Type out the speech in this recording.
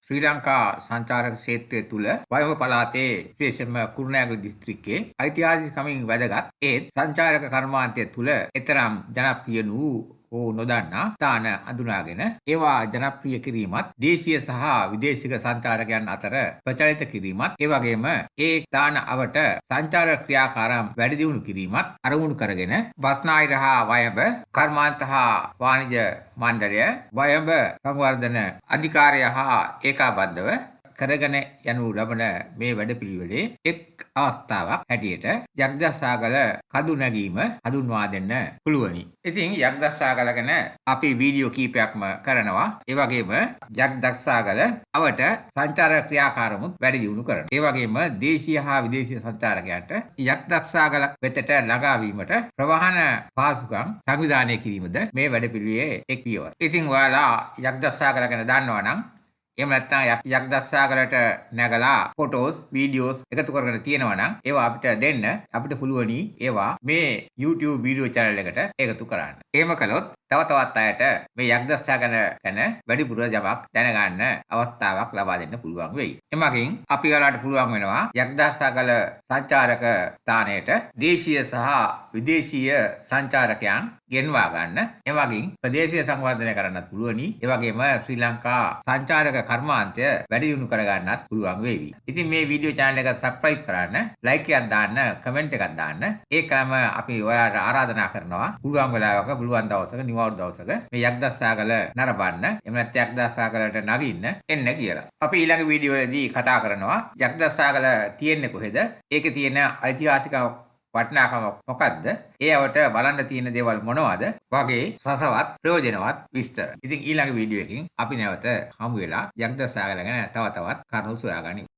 ශ්‍රී ලංකා සංචාරක ක්ෂේත්‍රය තුළ වයඹ පළාතේ විශේෂයෙන්ම කුරුණෑගල දිස්ත්‍රික්කයේ ඓතිහාසිකමින් වැදගත් ඒත් සංචාරක කර්මාන්තය තුළ එතරම් ජනප්‍රිය වූ නොදන්නා ස්ථාන අඳුනාගෙන ඒවා ජනප්‍රිය කිරීමත් දේශීය සහ විදේශික සංචාරකයන් අතර ප්‍රචලිත කිරීමත් ඒ වගේම ඒ ස්ථාන අවට සංචාරක ක්‍රියාකාරම් වැඩි දියුණු කිරීමත් අරමුණු කරගෙන බස්නාහිර හා වයඹ කර්මාන්ත හා වාණිජ මණ්ඩලය වයඹ සංවර්ධන අධිකාරිය හා ඒකාබද්ධව කරගෙන යනු ලබන මේ වැඩපිළිවෙලේ එක් අවස්ථාවක් හැටියට යක්දස්සාගල කඳු නැගීම හඳුන්වා දෙන්න පුළුවනි. ඉතින් යක්දස්සාගල ගැන අපි වීඩියෝ කීපයක්ම කරනවා. ඒ වගේම යක්දස්සාගල අවට සංචාරක ක්‍රියාකාරමුත් වැඩි දියුණු කරනවා. ඒ වගේම දේශීය හා විදේශීය සංචාරකයන්ට යක්දස්සාගල වෙතට ළඟා වීමට ප්‍රවාහන පහසුකම් සංවිධානය කිරීමද මේ වැඩපිළිවෙලේ එක් පියවර. ඉතින් ඔයාලා යක්දස්සාගල ගැන දන්නවා නම් එහෙම නැත්නම් යක්දස්සාගලට නැගලා ෆොටෝස් වීඩියෝස් එකතු කරගෙන තියෙනවා නම් ඒවා අපිට දෙන්න අපිට පුළුවනි ඒවා මේ YouTube වීඩියෝ channel එකට එකතු කරන්න. එහෙම කළොත් තව තවත් අයට මේ යක්දස්සාගල ගැන වැඩිපුර යමක් දැනගන්න අවස්ථාවක් ලබා දෙන්න පුළුවන් වෙයි. එමගින් අපි ඔයාලට පුළුවන් වෙනවා යක්දස්සාගල සංචාරක ස්ථානයට දේශීය සහ විදේශීය සංචාරකයන් ගෙන්වා ගන්න. එමගින් ප්‍රදේශීය සංවර්ධනය කරන්නත් පුළුවනි. ඒ වගේම ශ්‍රී ලංකා සංචාරක කර්මාන්තය වැඩි දියුණු කරගන්නත් පුළුවන් වේවි. ඉතින් මේ වීඩියෝ channel එක subscribe කරන්න, like එකක් දාන්න, comment එකක් දාන්න. ඒකම අපි ඔයාලට ආරාධනා කරනවා. පුළුවන් වෙලාවක පුළුවන් දවසක නිවාඩු දවසක මේ යක්දස්සාගල නරඹන්න. එහෙම නැත්නම් යක්දස්සාගලට නගින්න එන්න කියලා. අපි ඊළඟ වීඩියෝ වලදී කතා කරනවා යක්දස්සාගල තියෙන්නේ කොහෙද? ඒකේ තියෙන ඓතිහාසික වටිනාකම මොකද්ද? ඒවට බලන්න තියෙන දේවල් මොනවද? වගේ සසවත් ප්‍රයෝජනවත් විස්තර. ඉතින් ඊළඟ වීඩියෝ එකකින් අපි නැවත හමු වෙලා යක්දස්සාගල ගැන තව තවත් කරුණු සොයාගනිමු.